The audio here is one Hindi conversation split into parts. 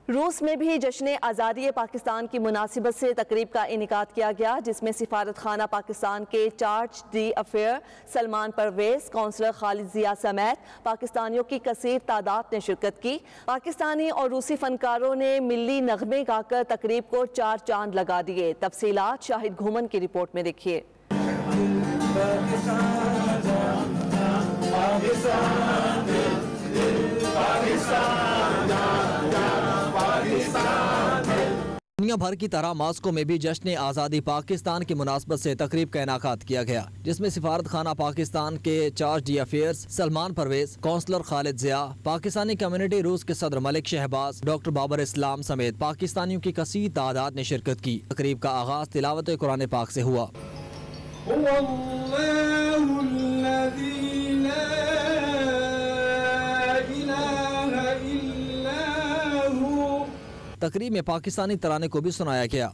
रूस में भी जश्न आज़ादी पाकिस्तान की मुनासिबत से तकरीब का इनेकाद किया गया, जिसमें सिफारत खाना पाकिस्तान के charge d' affaire Salman Pervez, counsellor Khalid Zia समेत पाकिस्तानियों की कसीर तादाद ने शिरकत की। पाकिस्तानी और रूसी फनकारों ने मिली नगमे गाकर तकरीब को 4 चांद लगा दिए। तफसीलात शाहिद घूमन की रिपोर्ट में देखिए। दुनिया भर की तरह मॉस्को में भी जश्न आज़ादी पाकिस्तान की मुनासबत से तकरीब का इनाकात किया गया, जिसमें सिफारत खाना पाकिस्तान के charge d' affaires Salman Pervez, counsellor Khalid Zia, Pakistani community रूस के सदर मलिक शहबाज, डॉक्टर बाबर इस्लाम समेत पाकिस्तानियों की कसीर तादाद ने शिरकत की। तकरीब का आगाज तिलावत कुरान पाक से हुआ। तकरीब में पाकिस्तानी तराने को भी सुनाया गया।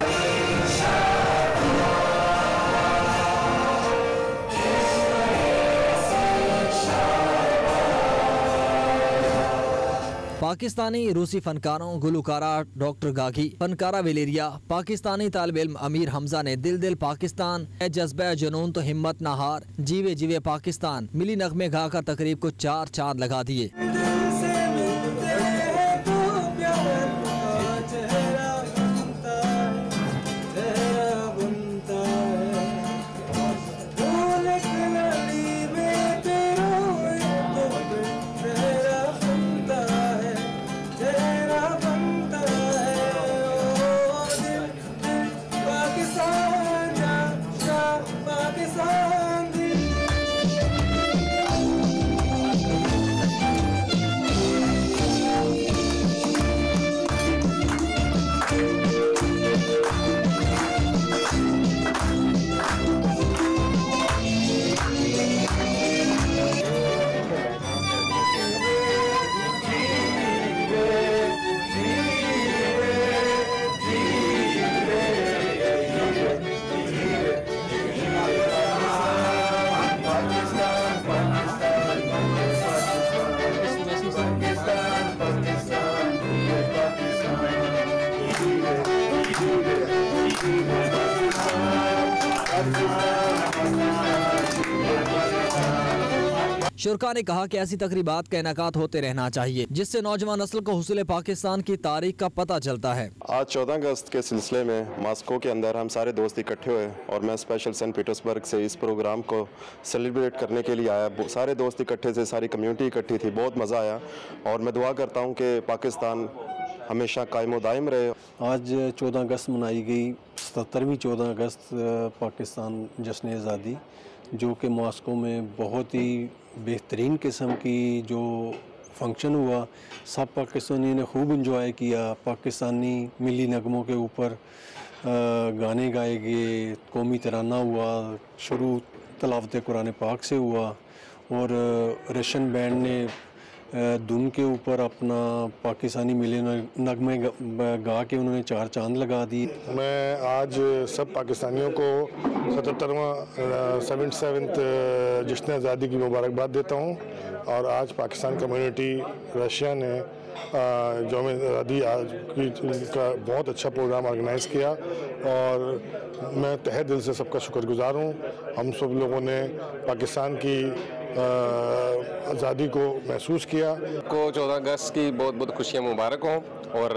पाकिस्तानी रूसी फनकारों, गुलकारा डॉक्टर गागी, फनकारा वेलेरिया, पाकिस्तानी तालिब इल्म अमीर हमजा ने दिल दिल पाकिस्तान, जज्बा जुनून तो हिम्मत ना हार, जीवे जीवे पाकिस्तान मिली नगमे गाकर तकरीब को 4 चांद लगा दिए। शुरा ने कहा कि ऐसी तकरीबात का इनेकाद होते रहना चाहिए, जिससे नौजवान नस्ल को हुसूल पाकिस्तान की तारीख का पता चलता है। आज 14 अगस्त के सिलसिले में मॉस्को के अंदर हम सारे दोस्त इकट्ठे हुए और मैं स्पेशल सेंट पीटर्सबर्ग से इस प्रोग्राम को सेलिब्रेट करने के लिए आया। सारे दोस्त इकट्ठे थे, सारी कम्युनिटी इकट्ठी थी, बहुत मज़ा आया और मैं दुआ करता हूँ कि पाकिस्तान हमेशा कायम व दायम रहे। आज 14 अगस्त मनाई गई, 77वीं 14 अगस्त पाकिस्तान जश्न आज़ादी, जो कि मॉस्को में बहुत ही बेहतरीन किस्म की जो फंक्शन हुआ। सब पाकिस्तानी ने खूब इंजॉय किया। पाकिस्तानी मिली नगमों के ऊपर गाने गाए गए, कौमी तराना हुआ, शुरू तिलावत कुरान पाक से हुआ और रशियन बैंड ने धुन के ऊपर अपना पाकिस्तानी मिले नगमे गा के उन्होंने 4 चांद लगा दी। मैं आज सब पाकिस्तानियों को 77th जश्न आज़ादी की मुबारकबाद देता हूँ और आज पाकिस्तान कम्युनिटी रशिया ने यौम आज़ादी का बहुत अच्छा प्रोग्राम ऑर्गेनाइज़ किया और मैं तहे दिल से सबका शुक्रगुजार हूँ। हम सब लोगों ने पाकिस्तान की आज़ादी को महसूस किया। को 14 अगस्त की बहुत बहुत खुशियाँ मुबारक हों और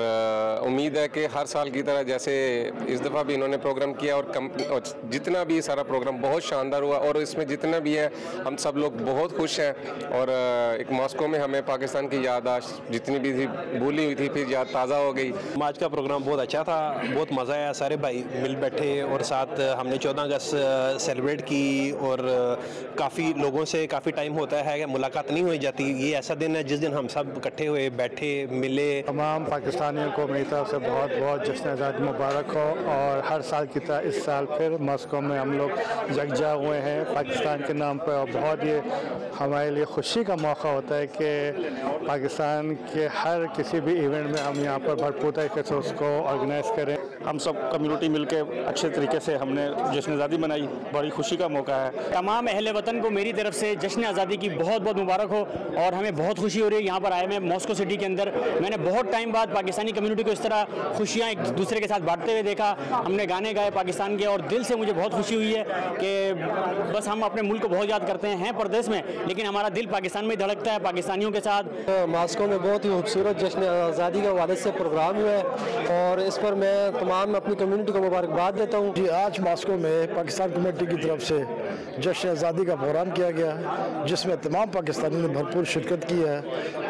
उम्मीद है कि हर साल की तरह जैसे इस दफ़ा भी इन्होंने प्रोग्राम किया और जितना भी सारा प्रोग्राम बहुत शानदार हुआ और इसमें जितना भी है हम सब लोग बहुत खुश हैं और एक मॉस्को में हमें पाकिस्तान की याददाश्त जितनी भी थी भूली हुई थी फिर याद ताज़ा हो गई। आज का प्रोग्राम बहुत अच्छा था, बहुत मज़ा आया, सारे भाई मिल बैठे और साथ हमने 14 अगस्त सेलिब्रेट की और काफ़ी लोगों से काफ़ी टाइम होता है कि मुलाकात नहीं हो जाती। ये ऐसा दिन है जिस दिन हम सब इकट्ठे हुए, बैठे, मिले। तमाम पाकिस्तानियों को मेरी तरफ से बहुत बहुत जश्न आज़ादी मुबारक हो। और हर साल की तरह इस साल फिर मॉस्को में हम लोग यकजा हुए हैं पाकिस्तान के नाम पर। और बहुत ये हमारे लिए खुशी का मौका होता है कि पाकिस्तान के हर किसी भी इवेंट में हम यहाँ पर भरपूर तरीके से उसको ऑर्गेनाइज करें। हम सब कम्युनिटी मिलके अच्छे तरीके से हमने जश्न आज़ादी मनाई, बड़ी खुशी का मौका है। तमाम अहले वतन को मेरी तरफ से जश्न आज़ादी की बहुत बहुत मुबारक हो। और हमें बहुत खुशी हो रही है यहाँ पर आए मैं मॉस्को सिटी के अंदर। मैंने बहुत टाइम बाद पाकिस्तानी कम्युनिटी को इस तरह खुशियाँ एक दूसरे के साथ बांटते हुए देखा। हमने गाने गाए पाकिस्तान के और दिल से मुझे बहुत खुशी हुई है कि बस हम अपने मुल्क को बहुत याद करते हैं परदेश में, लेकिन हमारा दिल पाकिस्तान में धड़कता है पाकिस्तानियों के साथ। मॉस्को में बहुत ही खूबसूरत जश्न आज़ादी के हवाले से प्रोग्राम हुआ है और इस पर मैं तमाम अपनी कम्युनिटी को मुबारकबाद देता हूँ। जी, आज मॉस्को में पाकिस्तान कमेटी की तरफ से जश्न आज़ादी का प्रोग्राम किया गया है जिसमें तमाम पाकिस्तानियों ने भरपूर शिरकत की है।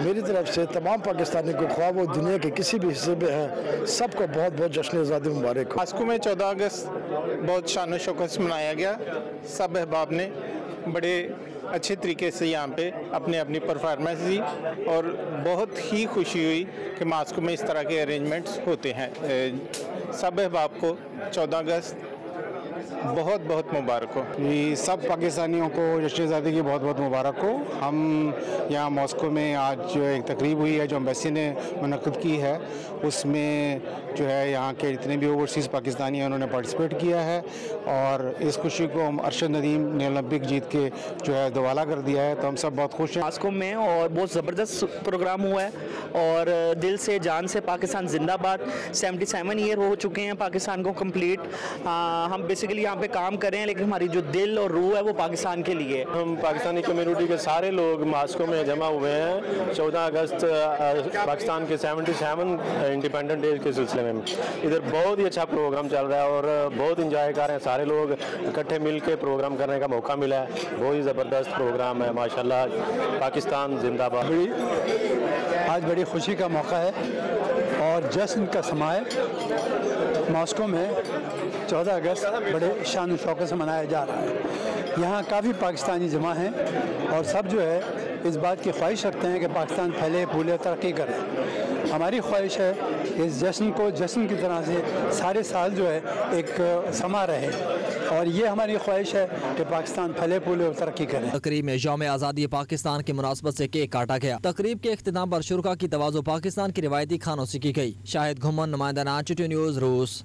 मेरी तरफ से तमाम पाकिस्तानी को ख्वाब वो दुनिया के किसी भी हिस्से में है सबको बहुत बहुत जश्न आज़ादी मुबारक। मॉस्को में 14 अगस्त बहुत शान शौकत से मनाया गया। सब अहबाब ने बड़े अच्छे तरीके से यहाँ पे अपनी अपनी परफॉर्मेंस दी और बहुत ही खुशी हुई कि मॉस्को में इस तरह के अरेंजमेंट्स होते हैं। सब अहबाब को 14 अगस्त बहुत बहुत मुबारक हो। ये सब पाकिस्तानियों को जश्न आज़ादी की बहुत बहुत मुबारक हो। हम यहाँ मॉस्को में आज जो एक तकरीब हुई है जो एम्बेसी ने मुनक़्क़िद की है, उसमें जो है यहाँ के जितने भी ओवरसीज़ पाकिस्तानी हैं उन्होंने पार्टिसिपेट किया है और इस खुशी को हम अरशद नदीम ने ओलंपिक जीत के जो है दवाला कर दिया है। तो हम सब बहुत खुश हैं मॉस्को में और बहुत ज़बरदस्त प्रोग्राम हुआ है और दिल से जान से पाकिस्तान जिंदाबाद। 77 ईयर हो चुके हैं पाकिस्तान को कंप्लीट। हम बेसिकली यहाँ पे काम कर रहे हैं लेकिन हमारी जो दिल और रूह है वो पाकिस्तान के लिए। हम पाकिस्तानी कम्युनिटी के सारे लोग मॉस्को में जमा हुए हैं 14 अगस्त पाकिस्तान के 77 इंडिपेंडेंट डे के सिलसिले में। इधर बहुत ही अच्छा प्रोग्राम चल रहा है और बहुत इंजॉय कर रहे हैं सारे लोग। इकट्ठे मिल के प्रोग्राम करने का मौका मिला है। बहुत ही ज़बरदस्त प्रोग्राम है माशाल्लाह। पाकिस्तान जिंदाबाद। आज बड़ी खुशी का मौका है और जश्न का समा है। मॉस्को में 14 अगस्त बड़े शान शौकत से मनाया जा रहा है। यहाँ काफ़ी पाकिस्तानी जमा हैं और सब जो है इस बात की ख्वाहिश रखते हैं कि पाकिस्तान फैले फूले तरक्की करे। हमारी ख्वाहिश है कि इस जश्न को जश्न की तरह से सारे साल जो है एक समा रहे और ये हमारी ख्वाहिश है कि पाकिस्तान फैले फूले और तरक्की करे। तकरीब में यौम आज़ादी पाकिस्तान की मुनासबत से केक काटा गया। तकरीब के इख्तिताम पर शुरा की तवाज़ो पाकिस्तान की रिवायती खानों से की गई। शाहिद घुमन, नुमाइंदा नाचुटी न्यूज़, रूस।